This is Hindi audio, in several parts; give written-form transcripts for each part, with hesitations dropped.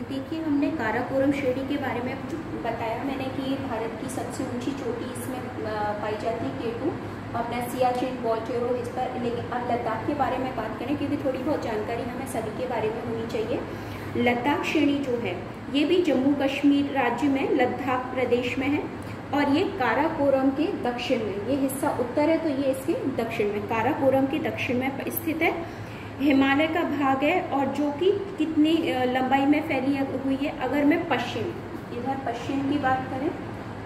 देखिए, हमने काराकोरम श्रेणी के बारे में जो बताया मैंने कि भारत की सबसे ऊंची चोटी इसमें पाई जाती है केटू, अपना सियाचिन, बोचोरो, इस पर। लेकिन अब लद्दाख के बारे में बात करें, क्योंकि थोड़ी बहुत जानकारी हमें सभी के बारे में होनी चाहिए। लद्दाख श्रेणी जो है ये भी जम्मू कश्मीर राज्य में लद्दाख प्रदेश में है, और ये काराकोरम के दक्षिण में, ये हिस्सा उत्तर है तो ये इसके दक्षिण में, काराकोरम के दक्षिण में स्थित है। हिमालय का भाग है, और जो कि कितनी लंबाई में फैली हुई है, अगर मैं पश्चिम, इधर पश्चिम की बात करें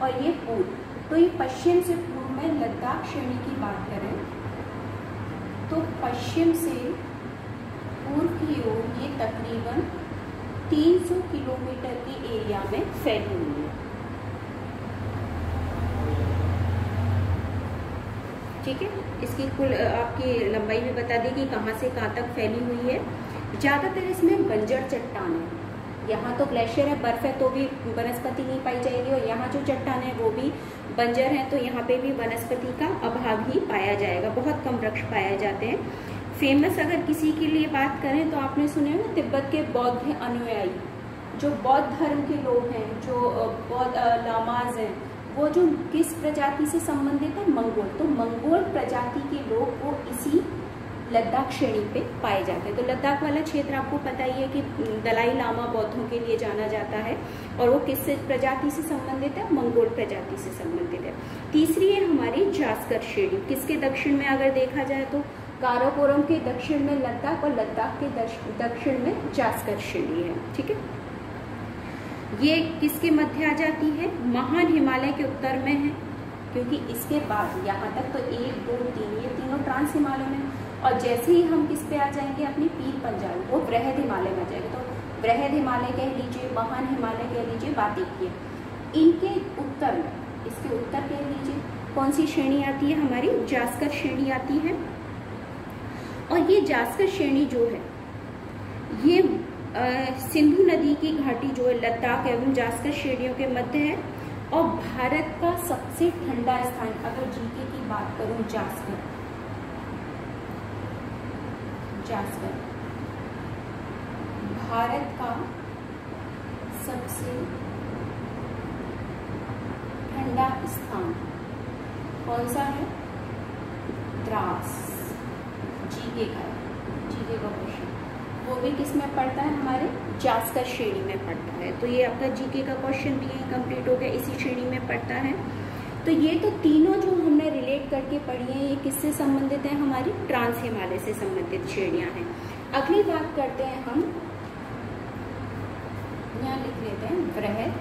और ये पूर्व, तो ये पश्चिम से पूर्व में लद्दाख श्रेणी की बात करें तो पश्चिम से पूर्व की ओर ये तकरीबन 300 किलोमीटर की एरिया में फैली हुई है। ठीक है, इसकी कुल आपकी लंबाई भी बता दें कि कहाँ से कहाँ तक फैली हुई है। ज़्यादातर इसमें बंजर चट्टान है, यहाँ तो ग्लेशियर है, बर्फ है, तो भी वनस्पति नहीं पाई जाएगी, और यहाँ जो चट्टान है वो भी बंजर है, तो यहाँ पे भी वनस्पति का अभाव ही पाया जाएगा, बहुत कम वृक्ष पाए जाते हैं। फेमस अगर किसी के लिए बात करें तो आपने सुने ना, तिब्बत के बौद्ध अनुयायी, जो बौद्ध धर्म के लोग हैं, जो बौद्ध लामाज हैं, वो जो किस प्रजाति से संबंधित है, मंगोल, तो मंगोल प्रजाति के लोग वो इसी लद्दाख श्रेणी पे पाए जाते हैं। तो लद्दाख वाला क्षेत्र आपको पता ही है कि दलाई लामा बौद्धों के लिए जाना जाता है, और वो किस प्रजाति से संबंधित है, मंगोल प्रजाति से संबंधित है। तीसरी है हमारी जास्कर श्रेणी, किसके दक्षिण में अगर देखा जाए तो काराकोरम के दक्षिण में लद्दाख, और लद्दाख के दक्षिण में जास्कर श्रेणी है। ठीक है, ये किसके मध्य आ जाती है, महान हिमालय के उत्तर में है, क्योंकि इसके बाद यहाँ तक तो 1, 2, 3 ये तीनों ट्रांस हिमालय में, और जैसे ही हम किस पे आ जाएंगे, अपनी पीर पंजाल, वो बृहद हिमालय में जाएंगे। तो बृहद हिमालय कह लीजिए, महान हिमालय कह लीजिए, बात एक ही है। इनके उत्तर में, इसके उत्तर कह लीजिए, कौन सी श्रेणी आती है, हमारी जास्कर श्रेणी आती है। और ये जास्कर श्रेणी जो है ये सिंधु नदी की घाटी जो है लद्दाख एवं जास्कर श्रेणियों के मध्य है, और भारत का सबसे ठंडा स्थान, अगर जीके की बात करूं, जास्कर भारत का सबसे ठंडा स्थान कौन सा है, द्रास। जीके का क्वेश्चन, वो भी किस में पड़ता है, हमारे जास्कर श्रेणी में पड़ता है। तो ये आपका जीके का क्वेश्चन भी है, कंप्लीट हो गया, इसी श्रेणी में पड़ता है। तो ये तो तीनों जो हमने रिलेट करके पढ़ी हैं, ये किससे संबंधित है, हमारी ट्रांस हिमालय से संबंधित श्रेणियां हैं। अगली बात करते हैं हम, यहाँ लिख लेते हैं बृहद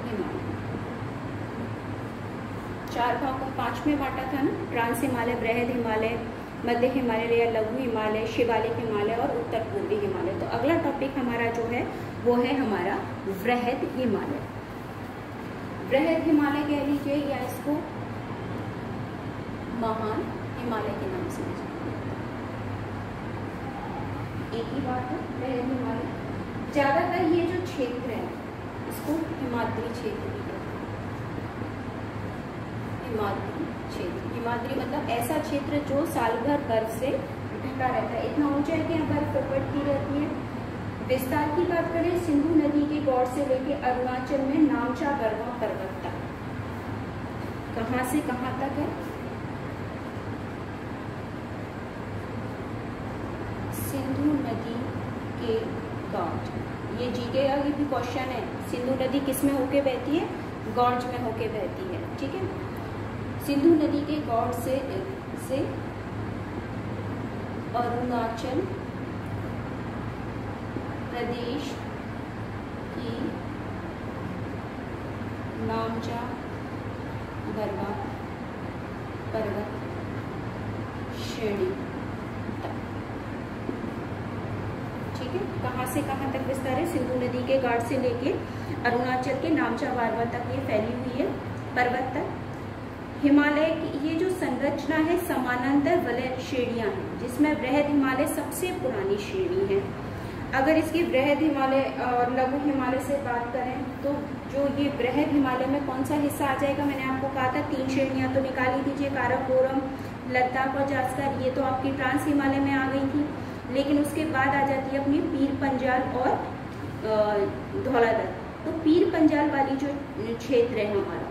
हिमालय। 4 भागों 5 में बांटा था ना, ट्रांस हिमालय, बृहद हिमालय, मध्य हिमालय या लघु हिमालय, शिवालिक हिमालय और उत्तर पूर्वी हिमालय। तो अगला टॉपिक हमारा जो है वो है हमारा बृहद हिमालय। बृहद हिमालय कह लीजिए, या इसको महान हिमालय के नाम से एक ही बात है, बृहद हिमालय। ज्यादातर ये जो क्षेत्र है इसको हिमाद्री क्षेत्र भी कहते हैं। हिमाद्री क्षेत्र, हिमाद्री मतलब ऐसा क्षेत्र जो साल भर बर्फ से ढका रहता है, इतना ऊंचा है कि यहाँ बर्फ पड़ती रहती है। विस्तार की बात करें, सिंधु नदी के गौड़ से लेकर अरुणाचल में नामचा गढ़वा पर्वत तक, कहां से कहां तक है, सिंधु नदी के गौड़। ये जीके का भी क्वेश्चन है, सिंधु नदी किस में होके बहती है, गौड़ में होके बहती है। ठीक है, सिंधु नदी के गौड़ से अरुणाचल प्रदेश की नामचा गढ़वा पर्वत श्रेणी तक। ठीक है, कहाँ से कहाँ तक विस्तार है, सिंधु नदी के घाट से लेके अरुणाचल के नामचा गढ़वा तक ये फैली हुई है, पर्वत तक। हिमालय की ये जो संरचना है समानांतर वलय श्रेणियां हैं, जिसमें बृहद हिमालय सबसे पुरानी श्रेणी है। अगर इसकी बृहद हिमालय और लघु हिमालय से बात करें तो जो ये बृहद हिमालय में कौन सा हिस्सा आ जाएगा, मैंने आपको कहा था 3 श्रेणियां तो निकाल ही दीजिए, काराकोरम, लद्दाख और जास्कर, ये तो आपकी ट्रांस हिमालय में आ गई थी। लेकिन उसके बाद आ जाती है अपनी पीर पंजाल और धौलाधर। तो पीर पंजाल वाली जो क्षेत्र है हमारा,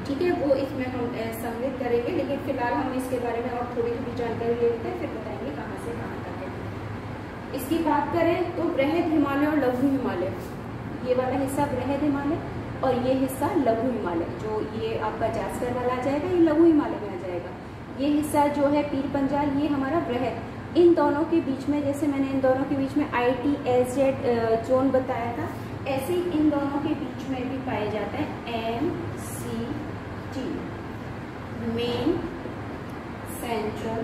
ठीक है, वो इसमें हम सम्मिलित करेंगे, लेकिन फिलहाल हम इसके बारे में और थोड़ी थोड़ी जानकारी ले लेते हैं, फिर बताएंगे कहाँ से कहाँ तक है। इसकी बात करें तो बृहद हिमालय और लघु हिमालय, ये वाला हिस्सा बृहद हिमालय और ये हिस्सा लघु हिमालय, जो ये आपका जासकर वाला आ जाएगा ये लघु हिमालय में आ जाएगा। ये हिस्सा जो है पीर पंजाल, ये हमारा बृहद। इन दोनों के बीच में, जैसे मैंने इन दोनों के बीच में ITSZ जोन बताया था, ऐसे ही इन दोनों के बीच में भी पाए जाते हैं MCT, मेन सेंट्रल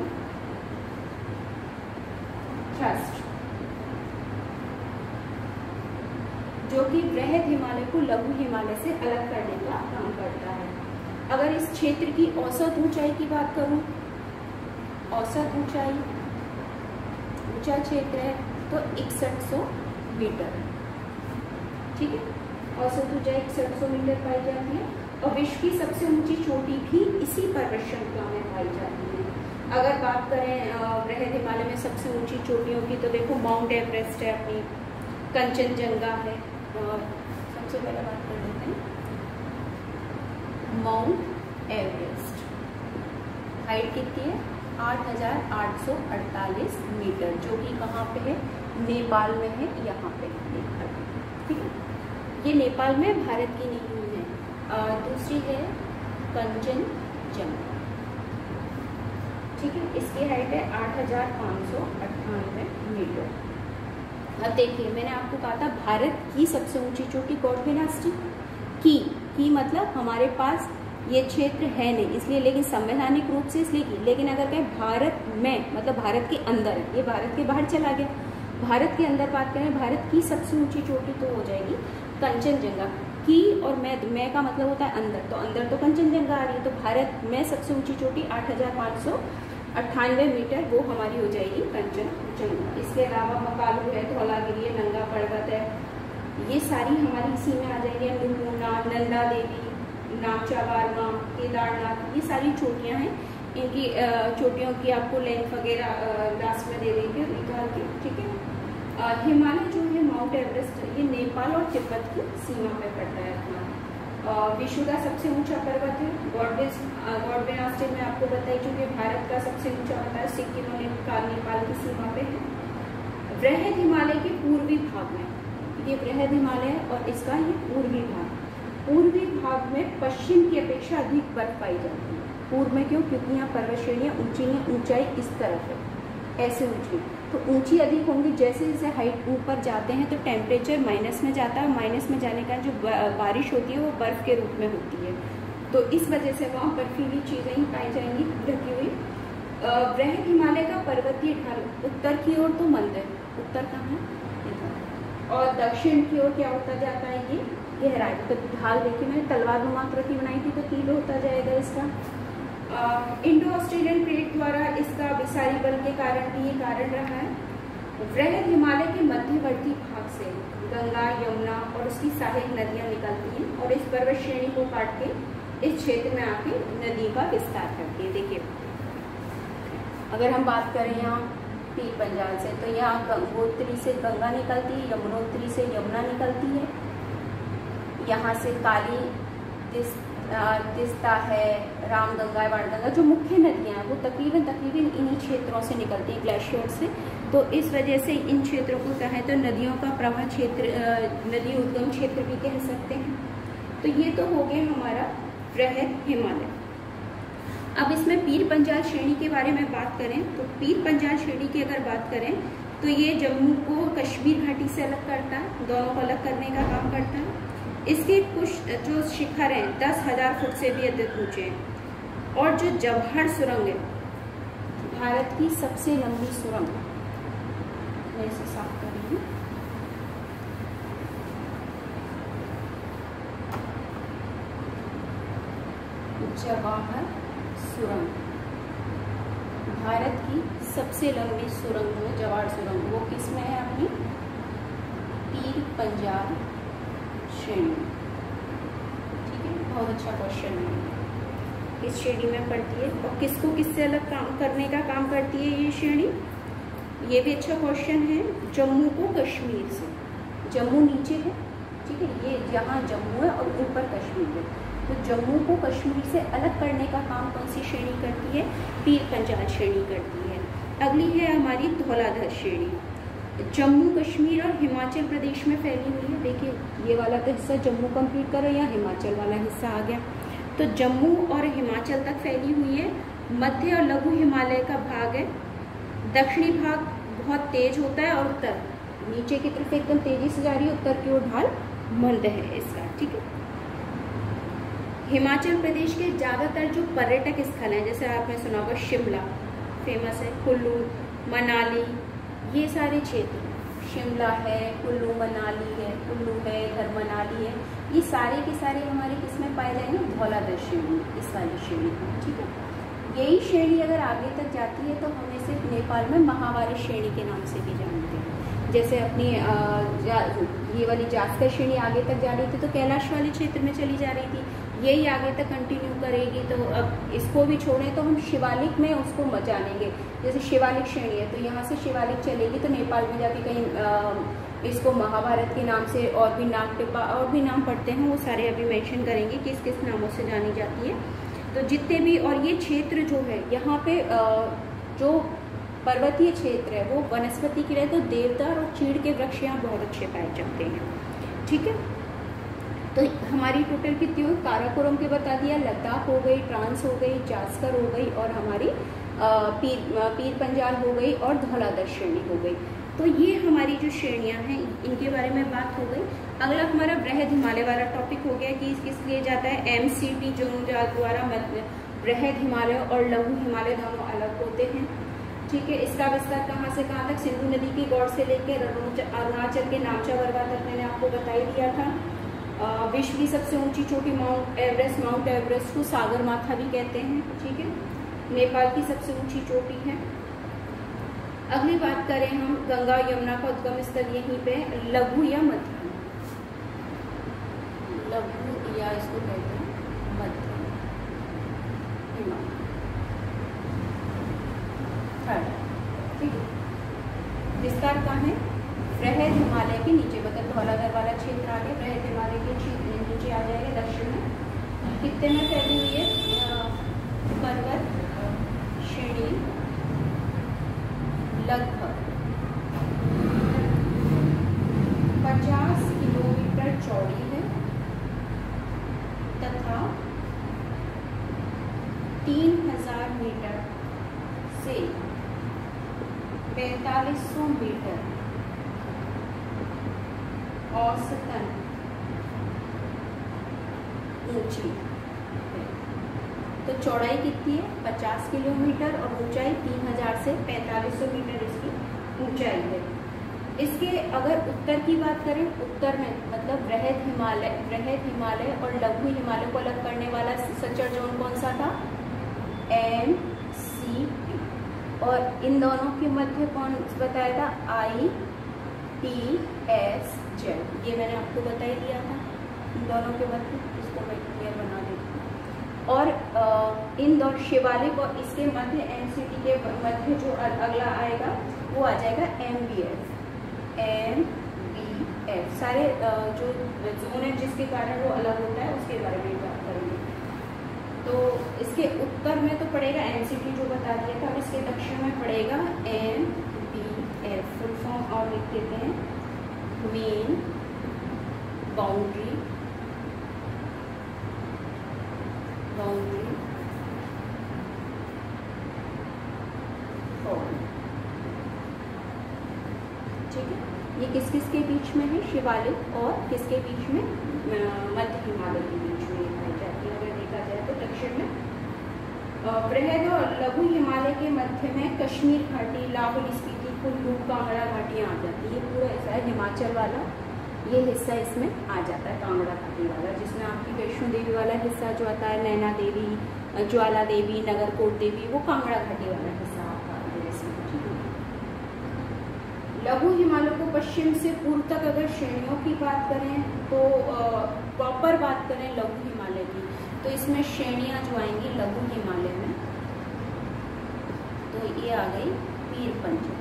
थ्रस्ट, जो कि बृहद हिमालय को लघु हिमालय से अलग करने का काम करता है। अगर इस क्षेत्र की औसत ऊंचाई की बात करूं, औसत ऊंचाई, ऊंचा क्षेत्र है तो 6100 मीटर, ठीक है, औसत ऊंचाई 6100 मीटर पाई जाती है। और विश्व की सबसे ऊंची चोटी भी इसी पर्वत श्रृंखला में पाई जाती है। अगर बात करें बृहद हिमालय में सबसे ऊंची चोटियों की, तो देखो माउंट एवरेस्ट है, अपनी कंचनजंगा है, और सबसे पहले बात कर लेते हैं माउंट एवरेस्ट। हाइट कितनी है? 8848 मीटर, जो कि कहाँ पे है? नेपाल में है, यहाँ पे ठीक है। ये नेपाल में, भारत की नहीं है। दूसरी है कंचनजंगा, ठीक है, इसकी हाइट है 8598 मीटर। अब देखिए, मैंने आपको कहा था भारत की सबसे ऊंची चोटी गॉडगिनास्टी की मतलब हमारे पास ये क्षेत्र है नहीं, इसलिए, लेकिन संवैधानिक रूप से इसलिए की। लेकिन अगर कहें भारत में, मतलब भारत के अंदर, ये भारत के बाहर चला गया। भारत के अंदर बात करें, भारत की सबसे ऊंची चोटी तो हो जाएगी कंचनजंगा की, और मैं का मतलब होता है अंदर, तो अंदर तो कंचनजंगा आ रही है, तो भारत में सबसे ऊंची चोटी 8598 मीटर, वो हमारी हो जाएगी कंचनजंगा। इसके अलावा मकालू है, धौलागिरी है, नंगा पर्वत है, ये सारी हमारी इसी में आ जाएंगी। अन्नपूर्णा, नंदा देवी, नामचावारमा, केदारनाथ, ये सारी चोटियां हैं। इनकी चोटियों की आपको लेंथ वगैरह लास्ट में दे देंगे निकाल के, ठीक है। हिमालय जो है, माउंट एवरेस्ट, ये नेपाल और तिब्बत की सीमा पे पड़ता है अपना। विश्व का सबसे ऊंचा पर्वत है गॉडगिनास्टी, में आपको बताई चुकी, भारत का सबसे ऊंचा होता है सिक्किम और नेपाल की सीमा पे है। बृहद हिमालय के पूर्वी भाग में, ये बृहद हिमालय है और इसका ये पूर्वी भाग में पश्चिम की अपेक्षा अधिक बर्फ पाई जाती है। पूर्व में क्यों? क्योंकि यहाँ पर्वत श्रेणियाँ ऊंची हैं, ऊंचाई इस तरफ है, ऐसे ऊंची, तो ऊंची अधिक होंगी। जैसे जैसे हाइट ऊपर जाते हैं तो टेम्परेचर माइनस में जाता है, माइनस में जाने का जो बारिश होती है वो बर्फ के रूप में होती है, तो इस वजह से वहाँ बर्फीली चीज़ें ही पाई जाएंगी ढकी हुई। बृहद हिमालय का पर्वतीय ढाल, उत्तर की ओर तो मंद है, उत्तर कहाँ है? इधर, और दक्षिण की ओर क्या होता जाता है? ये गहराई। तो ढाल देखिए, मैंने तलवार नुमाकृति बनाई थी, तो कीलो होता जाएगा इसका। इंडो ऑस्ट्रेलियन प्लेट द्वारा इसका विसारी बल के कारण भी ये कारण रहा है। बृहद हिमालय के मध्यवर्ती भाग से गंगा, यमुना और उसकी सहायक नदियां निकलती हैं और इस पर्वत श्रेणी को काट के इस क्षेत्र में आके नदी का विस्तार करती है। देखिए, अगर हम बात करें यहाँ पीर पंजाल से, तो यहाँ गंगोत्री से गंगा निकलती है, यमुनोत्री से यमुना निकलती है, यहाँ से काली तिस्ता है, रामगंगा, बाणगंगा, जो मुख्य नदियाँ हैं वो तकरीबन इन्हीं क्षेत्रों से निकलती हैं, ग्लेशियर से। तो इस वजह से इन क्षेत्रों को कहें तो नदियों का प्रवाह क्षेत्र, नदी उद्गम क्षेत्र भी कह सकते हैं। तो ये तो हो गया हमारा बृहद हिमालय। अब इसमें पीर पंजाल श्रेणी के बारे में बात करें तो पीर पंजाल श्रेणी की अगर बात करें तो ये जम्मू को कश्मीर घाटी से अलग करता है, दोनों को अलग करने का काम करता है। इसके कुछ जो शिखर हैं 10,000 फुट से भी अधिक ऊंचे हैं, और जो जवाहर सुरंग है, भारत की सबसे लंबी सुरंग, मैं इसे साफ कर रही हूँ, जवाहर सुरंग, भारत की सबसे लंबी सुरंग है जवाहर सुरंग। वो किसमें है? अपनी पीर पंजाल श्रेणी, ठीक है, बहुत अच्छा क्वेश्चन है। इस श्रेणी में पड़ती है और किसको किससे अलग काम करने का काम करती है ये श्रेणी? ये भी अच्छा क्वेश्चन है। जम्मू को कश्मीर से, जम्मू नीचे है, ठीक है, ये यहाँ जम्मू है और ऊपर कश्मीर है, तो जम्मू को कश्मीर से अलग करने का काम कौन सी श्रेणी करती है? पीर पंजाल श्रेणी करती है। अगली है हमारी धौलाधर श्रेणी, जम्मू कश्मीर और हिमाचल प्रदेश में फैली हुई है। देखिए ये वाला तो हिस्सा जम्मू कंप्लीट करो, या हिमाचल वाला हिस्सा आ गया, तो जम्मू और हिमाचल तक फैली हुई है। मध्य और लघु हिमालय का भाग है, दक्षिणी भाग बहुत तेज होता है और उत्तर नीचे की तरफ एकदम तेजी से जा रही है, उत्तर की ओर ढाल मंद है इसका, ठीक है। हिमाचल प्रदेश के ज़्यादातर जो पर्यटक स्थल हैं, जैसे आपने सुना होगा शिमला फेमस है, कुल्लू, मनाली, ये सारे क्षेत्र, शिमला है, कुल्लू मनाली है, कुल्लू है, इधर मनाली है, ये सारे के सारे हमारे किसमें पाए जाएंगे? धौलाधर श्रेणी, इस वाली श्रेणी में, ठीक है। यही श्रेणी अगर आगे तक जाती है तो हम इसे नेपाल में महावारी श्रेणी के नाम से भी जानते हैं। जैसे अपनी ये वाली जास्कर श्रेणी आगे तक जा रही थी तो कैलाश वाले क्षेत्र में चली जा रही थी, यही आगे तक कंटिन्यू करेगी, तो अब इसको भी छोड़ें तो हम शिवालिक में उसको जानेंगे। जैसे शिवालिक श्रेणी है तो यहाँ से शिवालिक चलेगी तो नेपाल में जाके कहीं इसको महाभारत के नाम से और भी नागटिब्बा और भी नाम पढ़ते हैं, वो सारे अभी मेंशन करेंगे किस किस नामों से जानी जाती है। तो जितने भी, और ये क्षेत्र जो है यहाँ पे जो पर्वतीय क्षेत्र है वो वनस्पति की रहे तो देवदार और चीड़ के वृक्ष यहाँ बहुत अच्छे पाए जाते हैं, ठीक है। तो हमारी टोटल कितनी हुई? काराकोरम के बता दिया, लद्दाख हो गई, ट्रांस हो गई, जास्कर हो गई और हमारी पीर पंजाल हो गई और धौलाधर श्रेणी हो गई। तो ये हमारी जो श्रेणियां हैं इनके बारे में बात हो गई। अगला हमारा बृहद हिमालय वाला टॉपिक हो गया कि किस लिए जाता है? MCT जोन द्वारा बृहद हिमालय और लघु हिमालय दोनों अलग होते हैं, ठीक है। इसका विस्तार कहाँ से कहाँ तक? सिंधु नदी की गौड़ से लेकर अरुणाचल के नामचा बरवा तक मैंने आपको बता ही दिया था। विश्व की सबसे ऊंची चोटी माउंट एवरेस्ट को सागर माथा भी कहते हैं, ठीक है। नेपाल की सबसे ऊंची चोटी है। अगली बात करें हम गंगा यमुना का उद्गम स्थल यहीं पे, लघु या मध्यम, लघु या इसको कहते हैं मध्यम हिमालय, ठीक है। विस्तार कहाँ है? बृहद हिमालय के नीचे, मतलब धौलाधर वाला क्षेत्र आगे बृहद हिमालय के नीचे आ जाएगा, दक्षिण में। कितने में फैली हुई है पर्वत श्रेणी? लगभग 50 किलोमीटर चौड़ी है तथा 3000 मीटर से 4500 मीटर औसतन ऊंची है। तो चौड़ाई कितनी है? 50 किलोमीटर और ऊंचाई 3000 से 4500 मीटर इसकी ऊंचाई है। इसके अगर उत्तर की बात करें, उत्तर में मतलब बृहद हिमालय और लघु हिमालय को अलग करने वाला सचर जोन कौन सा था? MCT। और इन दोनों के मध्य कौन बताया था? ITS। ये मैंने आपको बता ही दिया था, इन दोनों के मध्य, इसको मैं क्लियर बना देती हूँ। और इन दोनों शिवालिक और इसके मध्य MCT के मध्य जो अगला आएगा वो आ जाएगा MBF। सारे जो जोन है जिसके कारण वो अलग होता है उसके बारे में बात करेंगे। तो इसके उत्तर में तो पड़ेगा MCT जो बता दिया था, और इसके दक्षिण में पड़ेगा MBF। फुल फॉर्म और लिख देते हैं, मेन बाउंड्री फॉर्म, ठीक है। ये किस किस के बीच में है? शिवालिक और किसके बीच में? मध्य हिमालय के बीच में पाई जाती है। अगर देखा जाए तो दक्षिण में बृहद और लघु हिमालय के मध्य में कश्मीर घाटी, लाहौल स्पीति, कुल्लू, कांगड़ा घाटियाँ आ जाती है। ये पूरा ऐसा है हिमाचल वाला, ये हिस्सा इसमें आ जाता है कांगड़ा घाटी वाला, जिसमें आपकी वैष्णो देवी वाला हिस्सा जो आता है, नैना देवी, ज्वाला देवी, नगरकोट देवी, वो कांगड़ा घाटी वाला हिस्सा आता है इसमें, ठीक है। लघु हिमालय को पश्चिम से पूर्व तक अगर श्रेणियों की बात करें तो प्रॉपर बात करें लघु हिमालय की, तो इसमें श्रेणियां जो आएंगी लघु हिमालय में, तो ये आ गई पीर पंजाल,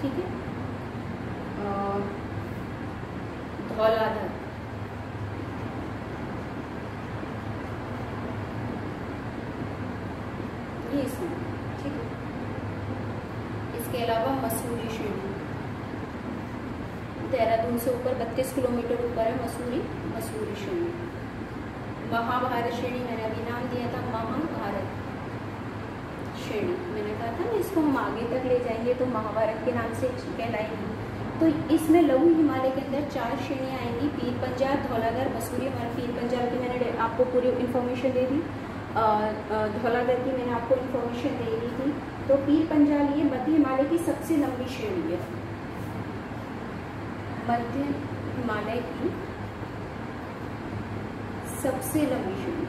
ठीक है। धौलाधर, ये इसमें, ठीक है। इसके अलावा मसूरी श्रेणी, देहरादून से ऊपर 32 किलोमीटर ऊपर है मसूरी श्रेणी। महाभारत श्रेणी मैंने अभी नाम दिया था, महाभारत श्रेणी मैंने कहा था ना, इसको हम आगे तक ले जाएंगे तो महाभारत के नाम से कहलाएंगी। तो इसमें लघु हिमालय के अंदर 4 श्रेणियाँ आएंगी, पीर पंजाल, धौलाधर, मसूरी। हमारे पीर पंजाल की मैंने आपको पूरी इन्फॉर्मेशन दे दी, धौलाधर की मैंने आपको इन्फॉर्मेशन दे दी थी। तो पीर पंजाल ये मध्य हिमालय की सबसे लंबी श्रेणी है, मध्य हिमालय की सबसे लंबी श्रेणी।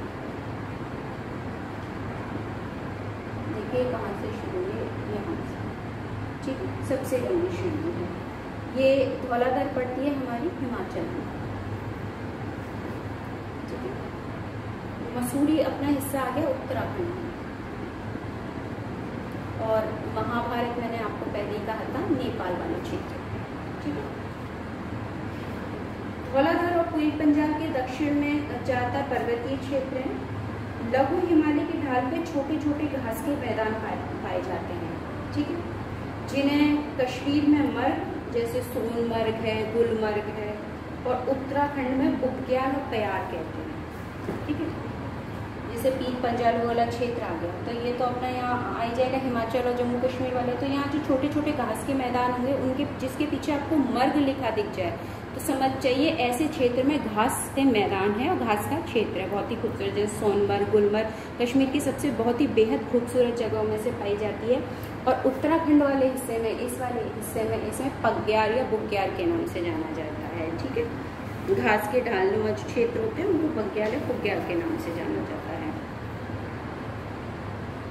देखिए कहाँ से शुरू है, यहाँ से, ठीक है, सबसे लंबी श्रेणी है। ये धौलाधर पड़ती है हमारी हिमाचल में, ठीक है। मसूरी अपना हिस्सा आ गया उत्तराखंड में, और महाभारत मैंने आपको पहले ही कहा था नेपाल वाले क्षेत्र, ठीक है। धौलाधर और पीर पंजाल के दक्षिण में ज्यादातर पर्वतीय क्षेत्र हैं। लघु हिमालय की ढाल पे छोटे छोटे घास के मैदान पाए जाते हैं, ठीक है, जिन्हें कश्मीर में मर्ग जैसे सोनमर्ग है, गुलमर्ग है, और उत्तराखंड में बुग्याल और कयार कहते हैं, ठीक है। जैसे पीर पंजाल वाला क्षेत्र आ गया, तो ये तो अपना यहाँ आ जाएगा हिमाचल और जम्मू कश्मीर वाले। तो यहाँ जो छोटे छोटे घास के मैदान होंगे, उनके जिसके पीछे आपको मर्ग लिखा दिख जाए तो समझ चाहिए ऐसे क्षेत्र में घास के मैदान है और घास का क्षेत्र है, बहुत ही खूबसूरत। जैसे सोनमर्ग, गुलमर्ग कश्मीर की सबसे बहुत ही बेहद खूबसूरत जगहों में से पाई जाती है। और उत्तराखंड वाले हिस्से में, इस वाले हिस्से में इसमें पग्यार या बुग्याल के नाम से जाना जाता है, ठीक है। घास के ढालनुमा जो क्षेत्र होते हैं उनको बग्याल या बुग्याल के नाम से जाना जाता है।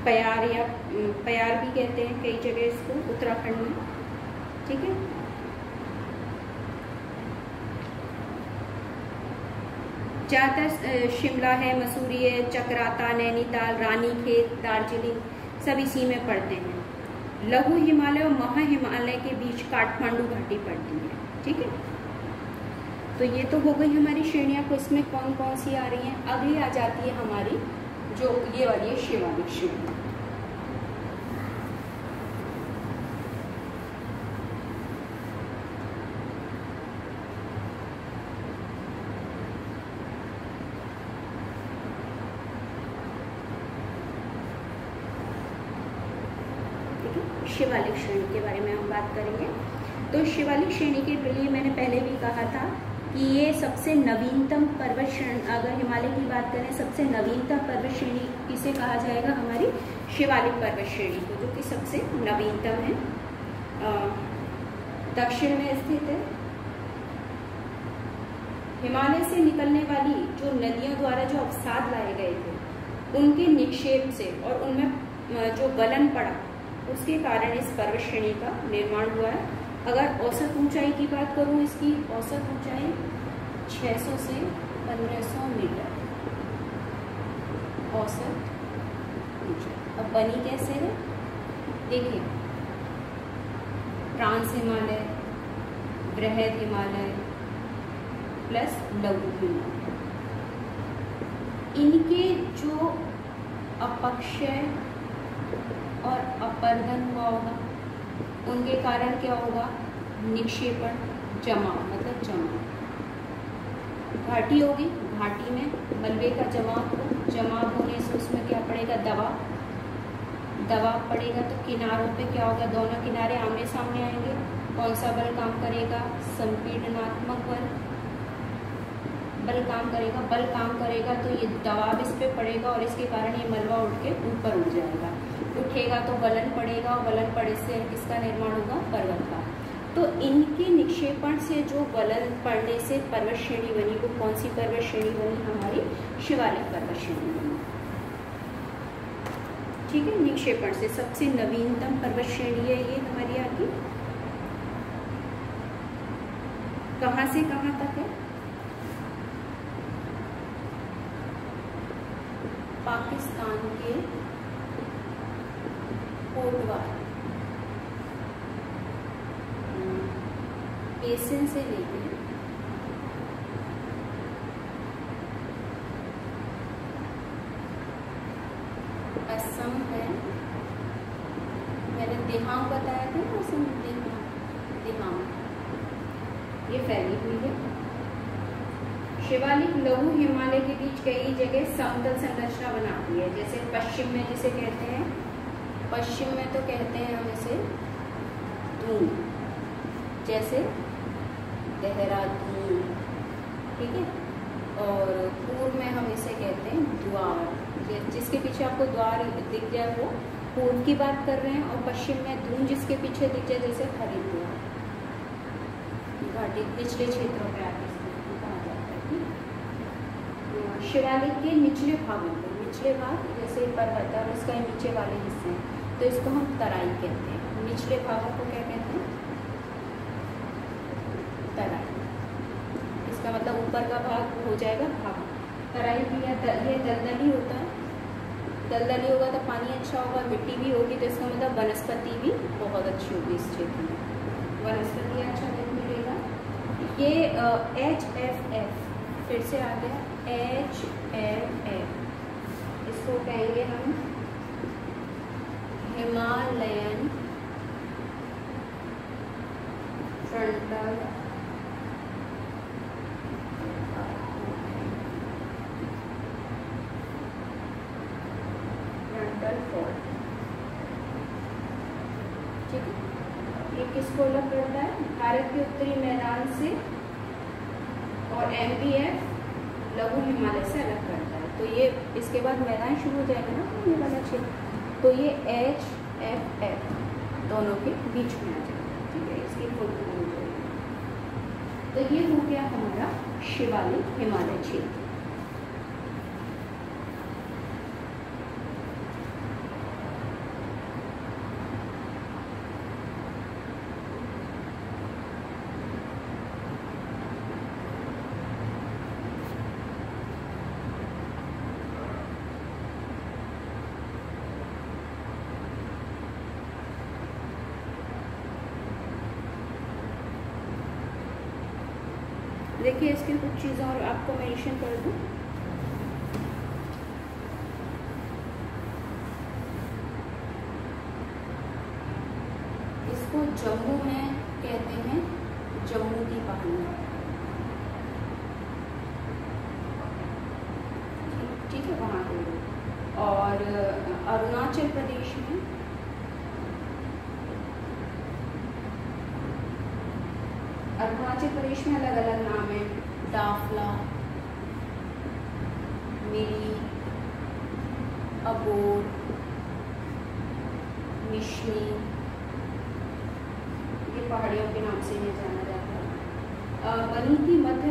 पयार या पयार भी कहते हैं कई जगह इसको उत्तराखंड में, ठीक है। ज्यादातर शिमला है, मसूरी है, चक्राता, नैनीताल, रानीखेत, दार्जिलिंग सब इसी में पड़ते हैं। लघु हिमालय और महा हिमालय के बीच काठमांडू घाटी पड़ती है, ठीक है। तो ये तो हो गई हमारी श्रेणियाँ। को इसमें कौन कौन सी आ रही हैं? अगली आ जाती है हमारी जो ये वाली है शिवालिक श्रेणी। शिवालिक श्रेणी के बारे में हम बात करेंगे। तो शिवालिक श्रेणी के लिए मैंने पहले भी कहा था कि ये सबसे नवीनतम पर्वत श्रेणी, अगर हिमालय की बात करें सबसे नवीनतम पर्वत श्रेणी किसे कहा जाएगा? हमारी शिवालिक पर्वत श्रेणी को, जो कि सबसे नवीनतम है, दक्षिण में स्थित है। हिमालय से निकलने वाली जो नदियों द्वारा जो अवसाद लाए गए थे उनके निक्षेप से और उनमें जो गलन पड़ा उसके कारण इस पर्वत श्रेणी का निर्माण हुआ है। अगर औसत ऊंचाई की बात करूं, इसकी औसत ऊंचाई 600 से 1500 मीटर औसत ऊंचाई। अब बनी कैसे है? देखिए, ट्रांस हिमालय, बृहद हिमालय प्लस लघु हिमालय, इनके जो अपक्षय और अपर्दन हुआ होगा उनके कारण क्या होगा? निक्षेपण, जमाव, मतलब जमाव। घाटी होगी, घाटी में मलबे का जमाव होने से उसमें क्या पड़ेगा? दबाव पड़ेगा। तो किनारों पे क्या होगा? दोनों किनारे आमने सामने आएंगे। कौन सा बल काम करेगा? संपीड़नात्मक बल काम करेगा। बल काम करेगा तो ये दबाव इस पे पड़ेगा और इसके कारण ये मलबा उठ के ऊपर उठ जाएगा। उठेगा तो गलन पड़ेगा और गलन पड़े से किसका निर्माण होगा? पर्वत का। तो इनके निक्षेपण से जो गलन पड़ने से पर्वत श्रेणी बनी, वो कौन सी पर्वत श्रेणी बनी? हमारी शिवालिक पर्वत श्रेणी बनी, ठीक है। निक्षेपण से सबसे नवीनतम पर्वत श्रेणी है ये हमारी आगे। कहाँ से कहाँ तक है? पाकिस्तान के कोटवार केसन से लेके असम है, मैंने दिहांग बताया था ना, असम दिहांग ये फैली हुई है। शिवालिक लघु हिमालय के बीच कई जगह समतल संरचना बनाती है, जैसे पश्चिम में जिसे कहते हैं, पश्चिम में तो कहते हैं हम इसे दून, जैसे देहरादून, ठीक है। और पूर्व में हम इसे कहते हैं द्वार, जिसके पीछे आपको द्वार दिख जाए वो पूर्व की बात कर रहे हैं, और पश्चिम में दून जिसके पीछे दिख जाए, जैसे हरिद्वार घाटी निचले क्षेत्रों में आगे कहा जाता है। शिवालिक के निचले भागों को, निचले भाग जैसे पर्वत और उसका नीचे वाले हिस्से हैं, तो इसको हम तराई कहते हैं। निचले भागों को क्या कहते हैं? तराई। इसका मतलब ऊपर का भाग हो जाएगा भाग। तराई भी ये दलदली होता है, दलदली होगा तो पानी अच्छा होगा, मिट्टी भी होगी, तो इसका मतलब वनस्पति भी बहुत अच्छी होगी इस क्षेत्र में, वनस्पति अच्छा मिलेगा। ये HFF फिर से आ गया, HFF, इसको कहेंगे हम हिमालयन फ्रंटल फॉल्ट, ठीक है। ये किसको अलग करता है? भारत के उत्तरी मैदान से, और MPF लघु हिमालय से अलग करता है। तो ये इसके बाद मैदान शुरू हो जाएगा ना ये वाला क्षेत्र, तो ये HFF दोनों के बीच में आ जाएगा, ठीक है। इसकी फुल फॉर्म हो जाएगी। तो ये हो गया हमारा शिवालिक हिमालय क्षेत्र। देखिए इसकी कुछ चीज़ें और आपको मेंशन कर दूं। इसको जम्मू में कहते हैं, जम्मू की पहाड़ियाँ, ठीक है, वहाँ पे। और अरुणाचल प्रदेश में अलग अलग नाम है, डाफला, मिरी, अबोर, मिशनी, ये पहाड़ियों के नाम से इन्हें जाना जाता है। बनी थी मध्य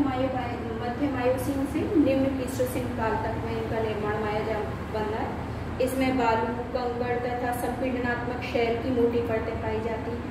मायोसीन से निम्न प्लीस्टोसीन काल तक में इनका निर्माण माया बन रहा है। इसमें बालू, कंकड़ तथा संपीड़नात्मक शैल की मोटी परतें पाई जाती हैं।